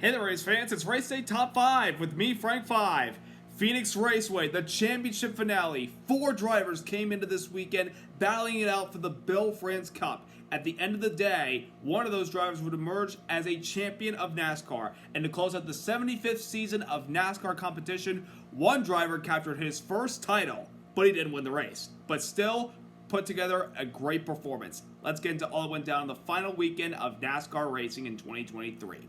Hey there, race fans. It's Race Day Top 5 with me, Frank 5. Phoenix Raceway, the championship finale. 4 drivers came into this weekend battling it out for the Bill France Cup. At the end of the day, one of those drivers would emerge as a champion of NASCAR. And to close out the 75th season of NASCAR competition, one driver captured his first title, but he didn't win the race. But still put together a great performance. Let's get into all that went down the final weekend of NASCAR racing in 2023.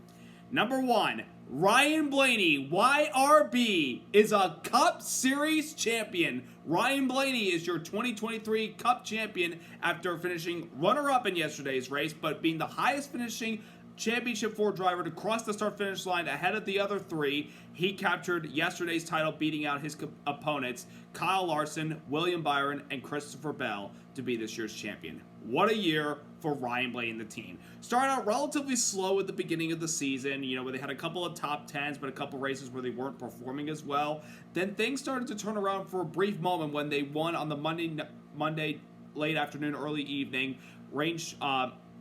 Number 1, Ryan Blaney, YRB, is a Cup Series champion. Ryan Blaney is your 2023 Cup champion after finishing runner-up in yesterday's race, but being the highest finishing Championship 4 driver to cross the start-finish line ahead of the other 3. He captured yesterday's title, beating out his opponents, Kyle Larson, William Byron, and Christopher Bell, to be this year's champion. What a year for Ryan Blaney and the team. Started out relatively slow at the beginning of the season, where they had a couple of top 10s, but a couple races where they weren't performing as well. Then things started to turn around for a brief moment when they won on the Monday late afternoon, early evening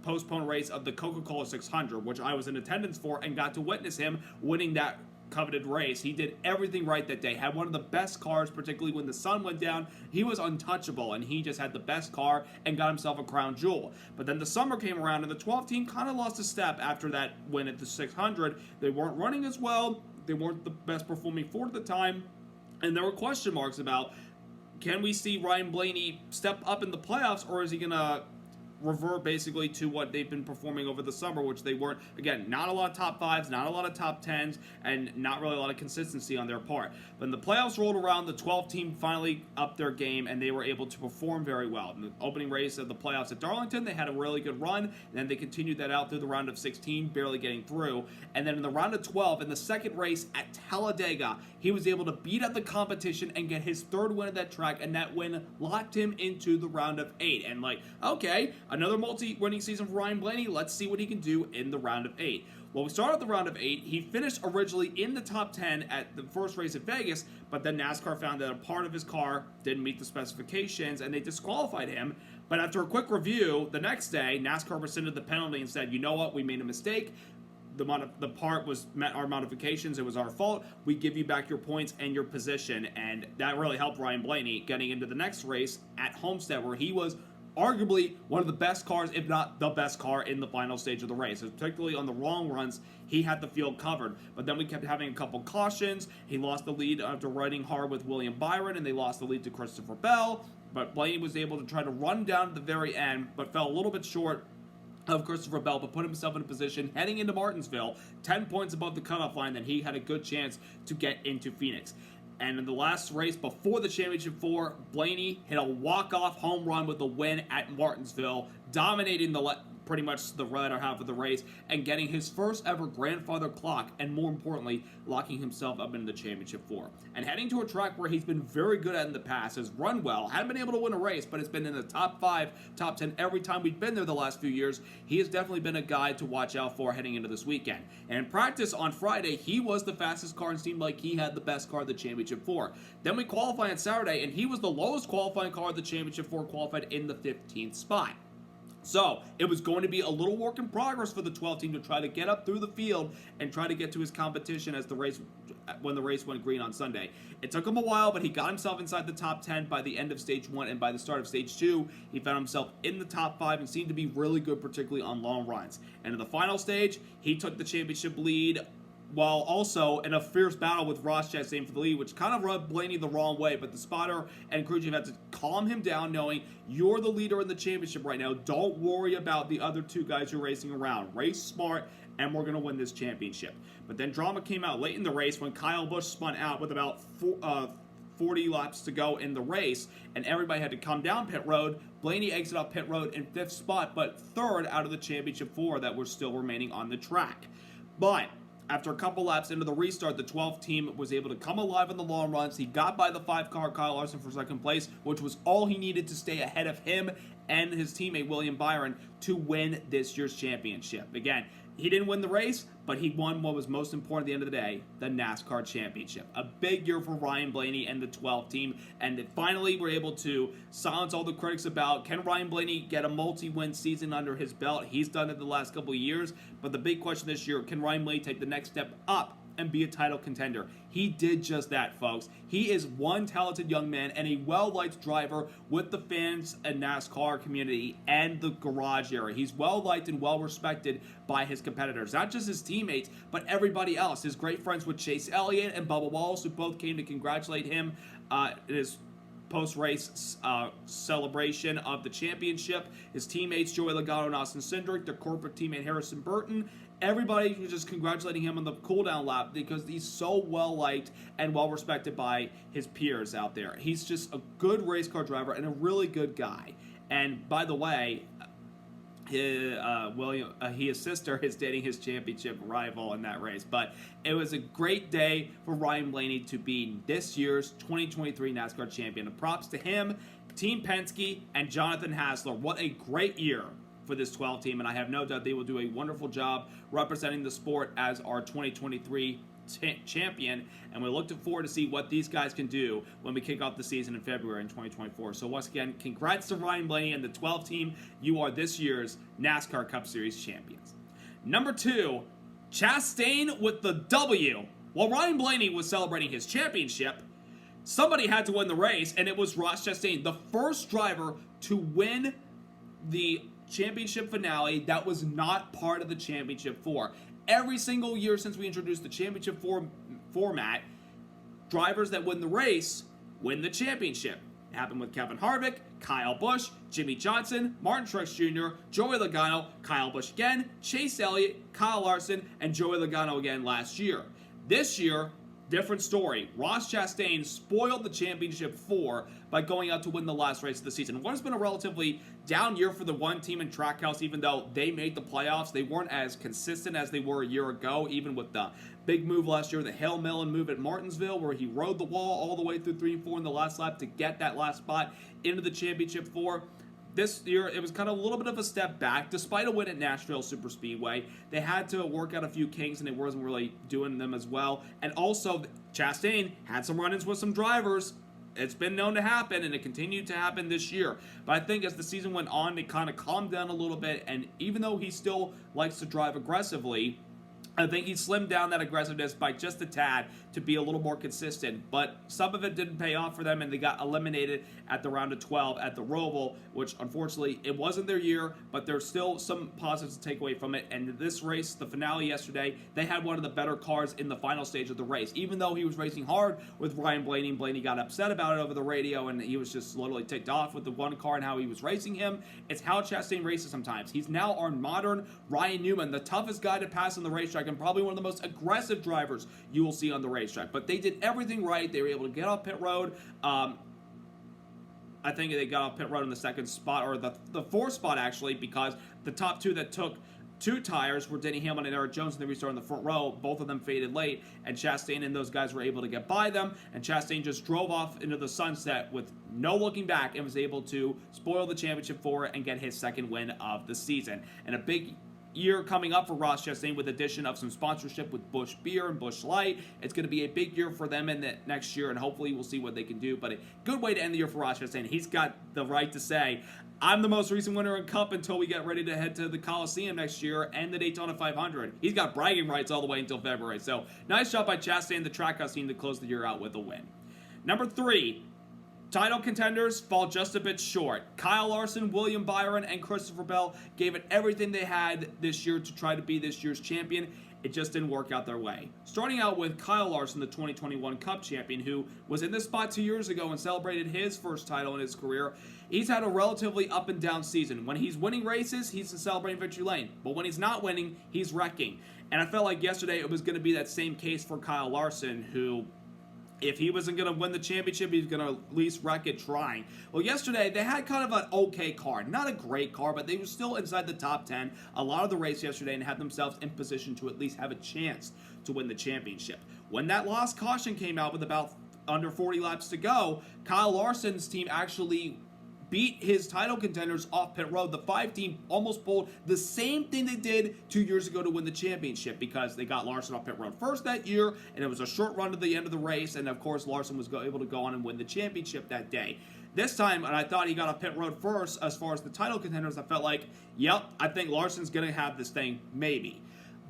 postponed race of the Coca-Cola 600, which I was in attendance for and got to witness him winning that coveted race. He did everything right that day, had one of the best cars, particularly when the sun went down. He was untouchable, and he just had the best car and got himself a crown jewel. But then the summer came around, and the 12 team kind of lost a step after that win at the 600. They weren't running as well. They weren't the best performing Ford at the time, and there were question marks about, can we see Ryan Blaney step up in the playoffs, or is he going to revert basically to what they've been performing over the summer, which they weren't. Again, not a lot of top 5s, not a lot of top 10s, and not really a lot of consistency on their part. When the playoffs rolled around, the 12 team finally upped their game, and they were able to perform very well. In the opening race of the playoffs at Darlington, they had a really good run, and then they continued that out through the round of 16, barely getting through. And then in the round of 12, in the second race at Talladega, he was able to beat out the competition and get his 3rd win at that track, and that win locked him into the round of 8. And okay, another multi-winning season for Ryan Blaney. Let's see what he can do in the round of 8. Well, we started the round of 8. He finished originally in the top 10 at the first race at Vegas, but then NASCAR found that a part of his car didn't meet the specifications, and they disqualified him. But after a quick review, the next day, NASCAR rescinded the penalty and said, you know what, we made a mistake. The part was met our modifications. It was our fault. We give you back your points and your position, and that really helped Ryan Blaney getting into the next race at Homestead, where he was arguably one of the best cars, if not the best car, in the final stage of the race. Particularly on the wrong runs, he had the field covered. But then we kept having a couple cautions. He lost the lead after riding hard with William Byron, and they lost the lead to Christopher Bell. But Blaney was able to try to run down at the very end, but fell a little bit short of Christopher Bell, but put himself in a position heading into Martinsville, 10 points above the cutoff line, that he had a good chance to get into Phoenix. And in the last race before the Championship 4, Blaney hit a walk-off home run with a win at Martinsville, dominating pretty much the latter half of the race and getting his first ever grandfather clock, and more importantly, locking himself up into the Championship 4. And heading to a track where he's been very good at in the past, has run well, hadn't been able to win a race, but has been in the top 5, top 10 every time we've been there the last few years. He has definitely been a guy to watch out for heading into this weekend. And in practice on Friday, he was the fastest car and seemed like he had the best car of the Championship 4. Then we qualify on Saturday, and he was the lowest qualifying car of the Championship 4, qualified in the 15th spot. So, it was going to be a little work in progress for the 12 team to try to get up through the field and try to get to his competition when the race went green on Sunday. It took him a while, but he got himself inside the top 10 by the end of Stage 1, and by the start of Stage 2, he found himself in the top 5 and seemed to be really good, particularly on long runs. And in the final stage, he took the championship lead, while also in a fierce battle with Ross Chastain for the lead, which kind of rubbed Blaney the wrong way, but the spotter and crew chief had to calm him down, knowing you're the leader in the championship right now. Don't worry about the other 2 guys you're racing around. Race smart, and we're going to win this championship. But then drama came out late in the race when Kyle Busch spun out with about 40 laps to go in the race, and everybody had to come down pit road. Blaney exited off pit road in 5th spot, but 3rd out of the Championship 4 that were still remaining on the track. But after a couple laps into the restart, the 12th team was able to come alive in the long runs. He got by the 5-car Kyle Larson for 2nd place, which was all he needed to stay ahead of him and his teammate William Byron to win this year's championship. Again, He didn't win the race, but he won what was most important at the end of the day, the NASCAR Championship. A big year for Ryan Blaney and the 12 team, and finally we're able to silence all the critics about, can Ryan Blaney get a multi-win season under his belt? He's done it the last couple of years, but the big question this year, can Ryan Blaney take the next step up and be a title contender? He did just that, folks. He is one talented young man and a well-liked driver with the fans and NASCAR community and the garage area. He's well-liked and well-respected by his competitors, not just his teammates, but everybody else. His great friends with Chase Elliott and Bubba Wallace, who both came to congratulate him in his post-race celebration of the championship. His teammates, Joey Logano and Austin Cindric, their corporate teammate Harrison Burton. Everybody was just congratulating him on the cooldown lap because he's so well-liked and well-respected by his peers out there. He's just a good race car driver and a really good guy. And by the way, his sister is dating his championship rival in that race. But it was a great day for Ryan Blaney to be this year's 2023 NASCAR champion. And props to him, Team Penske, and Jonathan Hassler. What a great year for this 12 team, and I have no doubt they will do a wonderful job representing the sport as our 2023 champion, and we're looking forward to see what these guys can do when we kick off the season in February in 2024. So once again, congrats to Ryan Blaney and the 12 team. You are this year's NASCAR Cup Series champions. Number 2, Chastain with the W. While Ryan Blaney was celebrating his championship, somebody had to win the race, and it was Ross Chastain, the first driver to win the championship finale that was not part of the championship 4. Every single year since we introduced the championship 4 format, drivers that win the race win the championship. It happened with Kevin Harvick, Kyle Busch, Jimmy Johnson, Martin Truex Jr., Joey Logano, Kyle Busch again, Chase Elliott, Kyle Larson, and Joey Logano again last year. This year, different story. Ross Chastain spoiled the championship 4 by going out to win the last race of the season. What has been a relatively down year for the one team in Trackhouse, even though they made the playoffs. They weren't as consistent as they were a year ago, even with the big move last year, the Hail Melon move at Martinsville, where he rode the wall all the way through 3 and 4 in the last lap to get that last spot into the championship 4. This year, it was kind of a little bit of a step back. Despite a win at Nashville Superspeedway, they had to work out a few kinks, and it wasn't really doing them as well. And also, Chastain had some run-ins with some drivers. It's been known to happen, and it continued to happen this year. But I think as the season went on, it kind of calmed down a little bit, and even though he still likes to drive aggressively, I think he slimmed down that aggressiveness by just a tad to be a little more consistent. But some of it didn't pay off for them, and they got eliminated at the round of 12 at the Roval, which unfortunately, it wasn't their year, but there's still some positives to take away from it. And this race, the finale yesterday, they had one of the better cars in the final stage of the race. Even though he was racing hard with Ryan Blaney, and Blaney got upset about it over the radio, and he was just literally ticked off with the one car and how he was racing him. It's how Chastain races sometimes. He's now our modern Ryan Newman, the toughest guy to pass on the racetrack, and probably one of the most aggressive drivers you will see on the racetrack. But they did everything right. They were able to get off pit road. I think they got off pit road in the second spot, or the fourth spot actually, because the top two that took 2 tires were Denny Hamlin and Eric Jones, and they restarted in the front row. Both of them faded late, and Chastain and those guys were able to get by them, and Chastain just drove off into the sunset with no looking back and was able to spoil the championship 4 and get his second win of the season. And a big year coming up for Ross Chastain with addition of some sponsorship with Busch Beer and Busch Light. It's going to be a big year for them in the next year, and hopefully we'll see what they can do. But a good way to end the year for Ross Chastain. He's got the right to say, I'm the most recent winner in Cup until we get ready to head to the Coliseum next year and the Daytona 500. He's got bragging rights all the way until February. So nice job by Chastain and the Trackhouse team to close the year out with a win. Number 3. Title contenders fall just a bit short. Kyle Larson, William Byron, and Christopher Bell gave it everything they had this year to try to be this year's champion. It just didn't work out their way. Starting out with Kyle Larson, the 2021 Cup champion, who was in this spot 2 years ago and celebrated his first title in his career. He's had a relatively up and down season. When he's winning races, he's celebrating victory lane. But when he's not winning, he's wrecking. And I felt like yesterday it was going to be that same case for Kyle Larson, who, if he wasn't going to win the championship, he was going to at least wreck it trying. Well, yesterday, they had kind of an okay car. Not a great car, but they were still inside the top 10 a lot of the race yesterday and had themselves in position to at least have a chance to win the championship. When that lost caution came out with about under 40 laps to go, Kyle Larson's team actually beat his title contenders off pit road. The 5 team almost pulled the same thing they did 2 years ago to win the championship, because they got Larson off pit road first that year, and it was a short run to the end of the race, and of course Larson was able to go on and win the championship that day. This time, and I thought he got off pit road first as far as the title contenders, I felt like, yep, I think Larson's going to have this thing, maybe.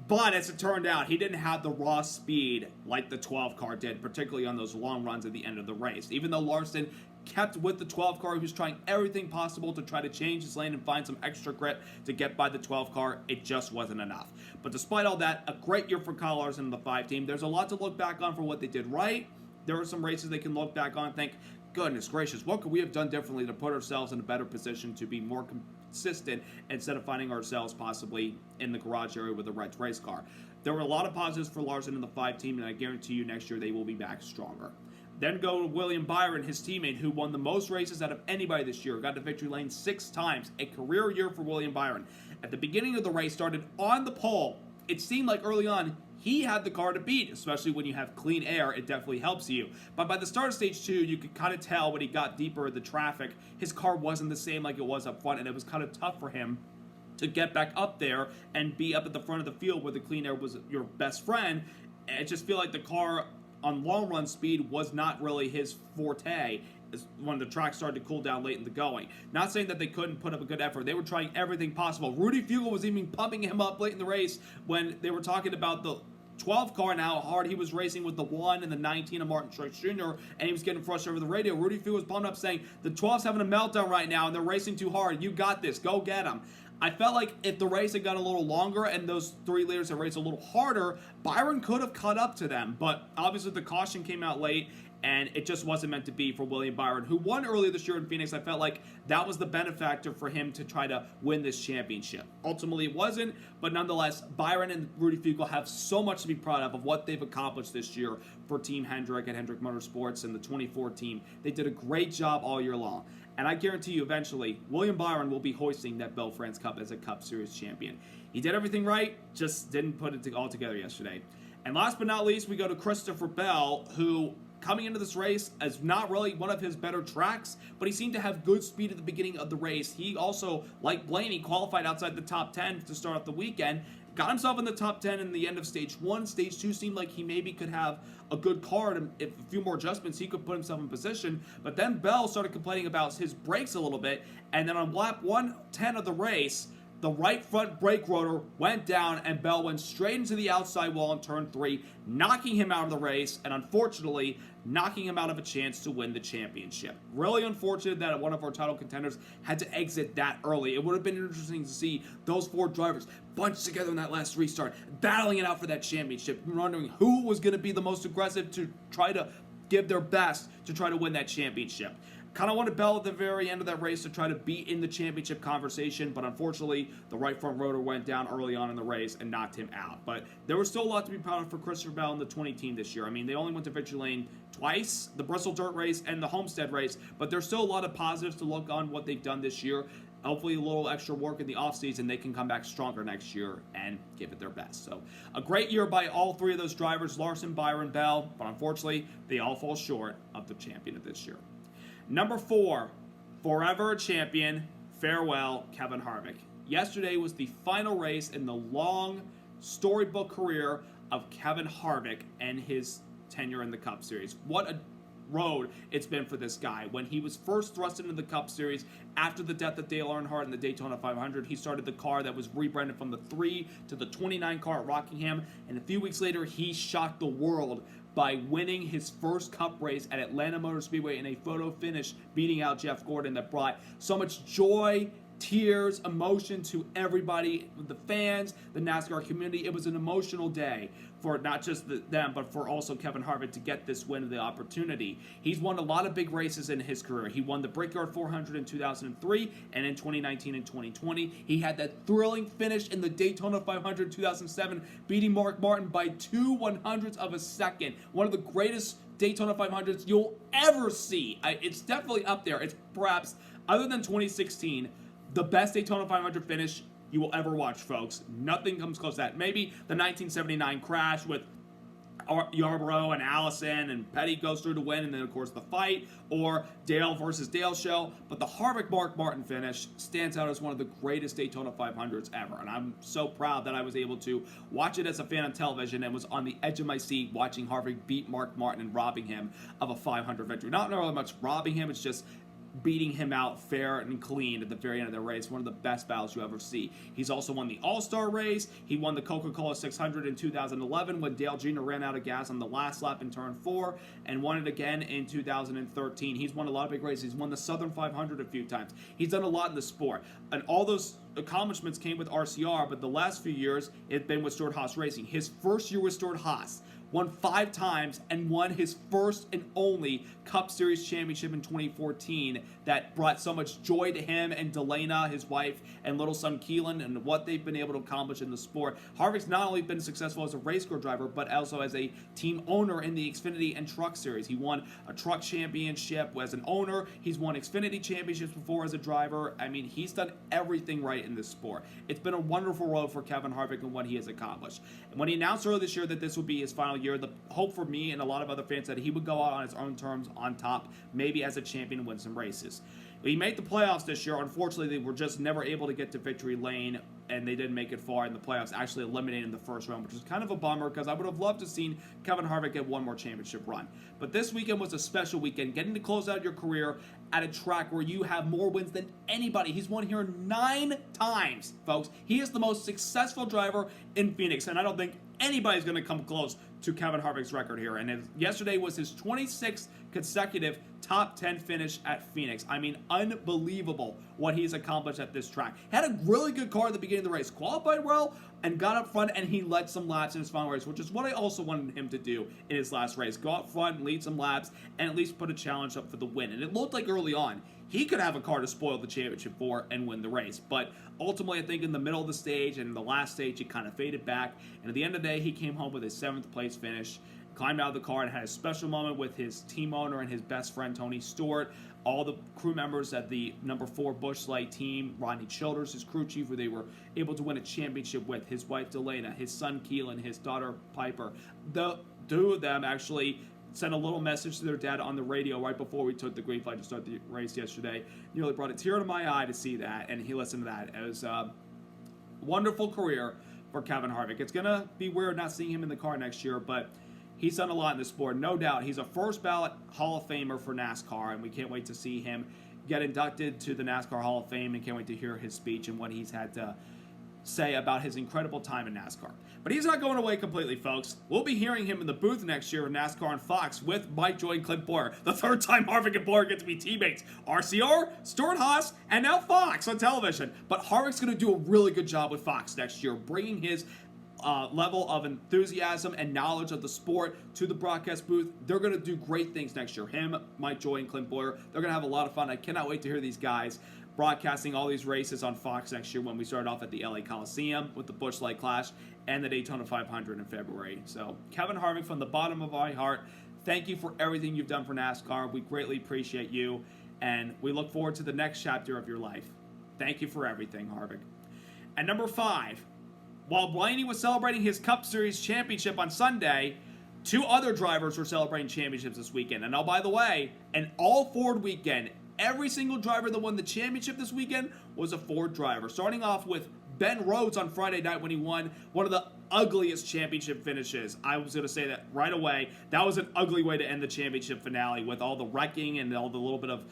But as it turned out, he didn't have the raw speed like the 12 car did, particularly on those long runs at the end of the race. Even though Larson kept with the 12 car, he was trying everything possible to try to change his lane and find some extra grit to get by the 12 car. It just wasn't enough. But despite all that, a great year for Kyle Larson and the 5 team. There's a lot to look back on for what they did right. There are some races they can look back on and think, goodness gracious, what could we have done differently to put ourselves in a better position to be more consistent instead of finding ourselves possibly in the garage area with a Reds race car. There were a lot of positives for Larson and the 5 team, and I guarantee you next year they will be back stronger. Then go to William Byron, his teammate, who won the most races out of anybody this year. Got to victory lane 6 times. A career year for William Byron. At the beginning of the race, started on the pole. It seemed like early on he had the car to beat, especially when you have clean air. It definitely helps you. But by the start of stage 2, you could kind of tell when he got deeper in the traffic, his car wasn't the same like it was up front, and it was kind of tough for him to get back up there and be up at the front of the field where the clean air was your best friend. And I just feel like the car on long run speed was not really his forte when the track started to cool down late in the going. Not saying that they couldn't put up a good effort. They were trying everything possible. Rudy Fugle was even pumping him up late in the race when they were talking about the 12 car and how hard he was racing with the 1 and the 19 of Martin Truex Jr., and he was getting frustrated over the radio. Rudy Fugle was pumped up saying, the 12's having a meltdown right now and they're racing too hard. You got this. Go get them. I felt like if the race had got a little longer and those 3 leaders had raced a little harder, Byron could have caught up to them. But obviously the caution came out late, and it just wasn't meant to be for William Byron, who won earlier this year in Phoenix. I felt like that was the benefactor for him to try to win this championship. Ultimately, it wasn't, but nonetheless, Byron and Rudy Fugle have so much to be proud of what they've accomplished this year for Team Hendrick and Hendrick Motorsports and the 24 team. They did a great job all year long. And I guarantee you eventually, William Byron will be hoisting that Bell France Cup as a Cup Series champion. He did everything right, just didn't put it all together yesterday. And last but not least, we go to Christopher Bell, who coming into this race as not really one of his better tracks, but he seemed to have good speed at the beginning of the race. He also, like Blaney, qualified outside the top 10 to start off the weekend, got himself in the top 10 in the end of stage 1. Stage 2 seemed like he maybe could have a good car, and if a few more adjustments, he could put himself in position. But then Bell started complaining about his brakes a little bit, and then on lap 110 of the race, the right front brake rotor went down, and Bell went straight into the outside wall in turn 3, knocking him out of the race, and unfortunately, knocking him out of a chance to win the championship. Really unfortunate that one of our title contenders had to exit that early. It would have been interesting to see those 4 drivers bunched together in that last restart, battling it out for that championship, wondering who was going to be the most aggressive to try to give their best to try to win that championship. Kind of wanted Bell at the very end of that race to try to be in the championship conversation, but unfortunately, the right front rotor went down early on in the race and knocked him out. But there was still a lot to be proud of for Christopher Bell and the 20 team this year. I mean, they only went to victory lane twice, the Bristol Dirt race and the Homestead race, but there's still a lot of positives to look on what they've done this year. Hopefully a little extra work in the offseason, they can come back stronger next year and give it their best. So a great year by all 3 of those drivers, Larson, Byron, Bell, but unfortunately, they all fall short of the champion of this year. Number 4, forever a champion, farewell, Kevin Harvick. Yesterday was the final race in the long storybook career of Kevin Harvick and his tenure in the Cup Series. What a road it's been for this guy. When he was first thrust into the Cup Series after the death of Dale Earnhardt in the Daytona 500, he started the car that was rebranded from the 3 to the 29 car at Rockingham, and a few weeks later he shocked the world by winning his first Cup race at Atlanta Motor Speedway in a photo finish, beating out Jeff Gordon. That brought so much joy, tears, emotion to everybody, the fans, the NASCAR community. It was an emotional day for not just them, but for also Kevin Harvick to get this win and the opportunity. He's won a lot of big races in his career. He won the Brickyard 400 in 2003, and in 2019 and 2020. He had that thrilling finish in the Daytona 500 in 2007, beating Mark Martin by 2 100ths of a second. One of the greatest Daytona 500s you'll ever see. It's definitely up there. It's perhaps, other than 2016, the best Daytona 500 finish you will ever watch, folks. Nothing comes close to that. Maybe the 1979 crash with Yarborough and Allison, and Petty goes through to win, and then of course the fight, or Dale versus Dale show. But the Harvick Mark Martin finish stands out as one of the greatest Daytona 500s ever, and I'm so proud that I was able to watch it as a fan on television and was on the edge of my seat watching Harvick beat Mark Martin and robbing him of a 500 victory. Not really much robbing him, it's just beating him out fair and clean at the very end of the race. One of the best battles you ever see. He's also won the All-Star race. He won the Coca-Cola 600 in 2011 when Dale Jr. ran out of gas on the last lap in turn 4, and won it again in 2013. He's won a lot of big races. He's won the Southern 500 a few times. He's done a lot in the sport, and all those accomplishments came with RCR, but the last few years it's been with Stewart-Haas Racing. His first year with Stewart-Haas, won 5 times and won his first and only Cup Series championship in 2014 that brought so much joy to him and Delana, his wife, and little son Keelan, and what they've been able to accomplish in the sport. Harvick's not only been successful as a race car driver, but also as a team owner in the Xfinity and Truck Series. He won a truck championship as an owner. He's won Xfinity championships before as a driver. I mean, he's done everything right in this sport. It's been a wonderful road for Kevin Harvick and what he has accomplished. And when he announced earlier this year that this would be his final year, the hope for me and a lot of other fans that he would go out on his own terms on top, maybe as a champion and win some races. He made the playoffs this year. Unfortunately, they were just never able to get to victory lane, and they didn't make it far in the playoffs, actually eliminated in the first round, which is kind of a bummer because I would have loved to have seen Kevin Harvick get one more championship run. But this weekend was a special weekend, getting to close out your career at a track where you have more wins than anybody. He's won here 9 times, folks. He is the most successful driver in Phoenix, and I don't think anybody's going to come close to Kevin Harvick's record here. And yesterday was his 26th consecutive top 10 finish at Phoenix. I mean, unbelievable what he's accomplished at this track. Had a really good car at the beginning of the race, qualified well, and got up front, and he led some laps in his final race, which is what I also wanted him to do in his last race. Go up front, lead some laps, and at least put a challenge up for the win. And it looked like early on he could have a car to spoil the championship for and win the race. But ultimately, I think in the middle of the stage and in the last stage, he kind of faded back. And at the end of the day, he came home with his 7th place finish, climbed out of the car, and had a special moment with his team owner and his best friend, Tony Stewart, all the crew members at the number 4 Busch Light team, Rodney Childers, his crew chief, who they were able to win a championship with, his wife, Delana, his son, Keelan, his daughter, Piper. The 2 of them actually sent a little message to their dad on the radio right before we took the green flag to start the race yesterday. Nearly brought a tear to my eye to see that, and he listened to that. It was a wonderful career for Kevin Harvick. It's going to be weird not seeing him in the car next year, but he's done a lot in the sport. No doubt, he's a first ballot Hall of Famer for NASCAR, and we can't wait to see him get inducted to the NASCAR Hall of Fame, and can't wait to hear his speech and what he's had to say about his incredible time in NASCAR. But he's not going away completely, folks. We'll be hearing him in the booth next year in NASCAR on Fox with Mike Joy and Clint Boyer. The 3rd time Harvick and Boyer get to be teammates. RCR, Stewart-Haas, and now Fox on television. But Harvick's going to do a really good job with Fox next year, bringing his level of enthusiasm and knowledge of the sport to the broadcast booth. They're going to do great things next year. Him, Mike Joy, and Clint Boyer, they're going to have a lot of fun. I cannot wait to hear these guys broadcasting all these races on Fox next year when we start off at the LA Coliseum with the Busch Light Clash and the Daytona 500 in February. So, Kevin Harvick, from the bottom of my heart, thank you for everything you've done for NASCAR. We greatly appreciate you, and we look forward to the next chapter of your life. Thank you for everything, Harvick. And number 5, while Blaney was celebrating his Cup Series championship on Sunday, 2 other drivers were celebrating championships this weekend. And oh, by the way, an all-Ford weekend. Every single driver that won the championship this weekend was a Ford driver. Starting off with Ben Rhodes on Friday night when he won one of the ugliest championship finishes. I was going to say that right away. That was an ugly way to end the championship finale with all the wrecking and all the little bit of,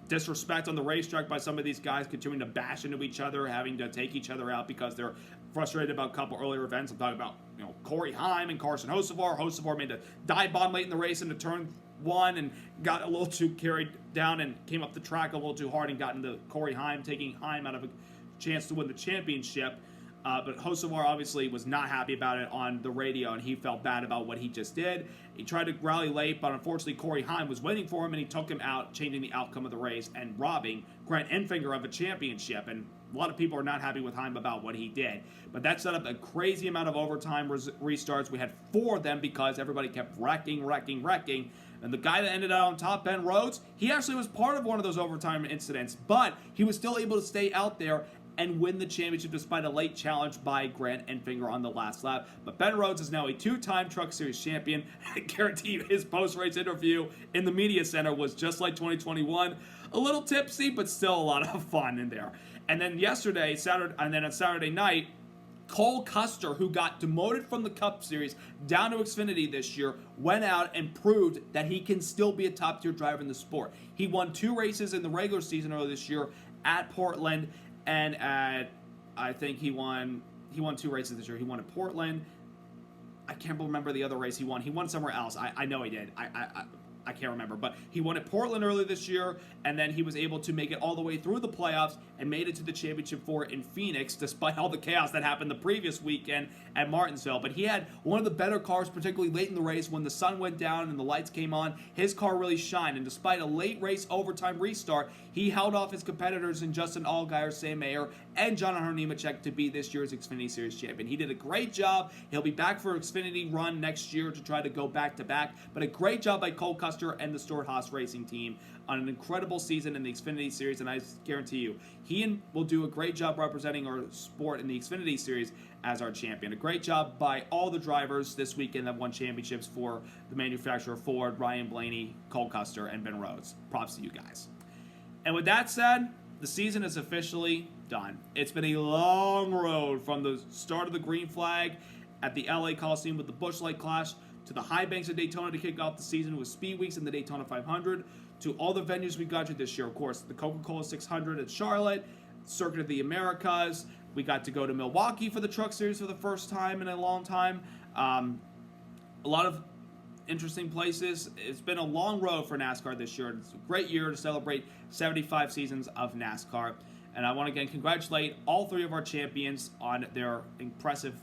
disrespect on the racetrack by some of these guys continuing to bash into each other, having to take each other out because they're frustrated about a couple earlier events. I'm talking about, Corey Heim and Carson Hocevar. Hocevar made a dive bomb late in the race into turn 1 and got a little too carried down and came up the track a little too hard and got into Corey Heim, taking Heim out of a chance to win the championship. But Hocevar obviously was not happy about it on the radio, and he felt bad about what he just did. He tried to rally late, but unfortunately Corey Heim was waiting for him, and he took him out, changing the outcome of the race and robbing Grant Enfinger of a championship. And a lot of people are not happy with Heim about what he did. But that set up a crazy amount of overtime restarts. We had 4 of them because everybody kept wrecking. And the guy that ended out on top, Ben Rhodes, he actually was part of one of those overtime incidents, but he was still able to stay out there and win the championship despite a late challenge by Grant Enfinger on the last lap. But Ben Rhodes is now a two-time Truck Series champion. I guarantee you his post-race interview in the media center was just like 2021. A little tipsy, but still a lot of fun in there. And then on Saturday night, Cole Custer, who got demoted from the Cup Series down to Xfinity this year, went out and proved that he can still be a top-tier driver in the sport. He won 2 races in the regular season earlier this year at Portland, and I think he won 2 races this year. He won at Portland. I can't remember the other race he won. He won somewhere else. I know he did. I can't remember, but he won at Portland earlier this year, and then he was able to make it all the way through the playoffs and made it to the championship four in Phoenix, despite all the chaos that happened the previous weekend at Martinsville. But he had one of the better cars, particularly late in the race when the sun went down and the lights came on. His car really shined, and despite a late race overtime restart, he held off his competitors in Justin Allgaier, Sam Mayer, and Jonathan Nemechek to be this year's Xfinity Series champion. He did a great job. He'll be back for Xfinity run next year to try to go back-to-back, but a great job by Cole Custer and the Stewart-Haas Racing team on an incredible season in the Xfinity Series, and I guarantee you, he will do a great job representing our sport in the Xfinity Series as our champion. A great job by all the drivers this weekend that won championships for the manufacturer Ford, Ryan Blaney, Cole Custer, and Ben Rhodes. Props to you guys. And with that said, the season is officially done. It's been a long road from the start of the green flag at the LA Coliseum with the Busch Light Clash to the high banks of Daytona to kick off the season with Speed Weeks and the Daytona 500, to all the venues we got to this year. Of course, the Coca-Cola 600 at Charlotte, Circuit of the Americas. We got to go to Milwaukee for the Truck Series for the first time in a long time. A lot of interesting places. It's been a long road for NASCAR this year. It's a great year to celebrate 75 seasons of NASCAR. And I want to again congratulate all 3 of our champions on their impressive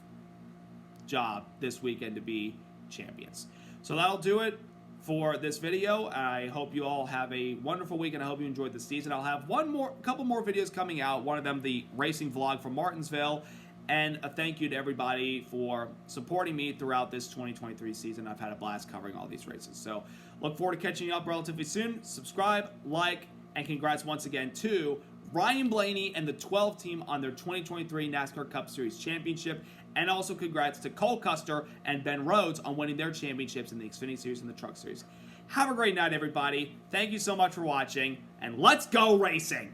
job this weekend to be champions. So that'll do it for this video. I hope you all have a wonderful week, and I hope you enjoyed the season. I'll have couple more videos coming out. One of them, the racing vlog from Martinsville, and a thank you to everybody for supporting me throughout this 2023 season. I've had a blast covering all these races. So look forward to catching you up relatively soon. Subscribe, like, and congrats once again to Ryan Blaney and the 12 team on their 2023 NASCAR Cup Series championship. And also congrats to Cole Custer and Ben Rhodes on winning their championships in the Xfinity Series and the Truck Series. Have a great night, everybody. Thank you so much for watching, and let's go racing!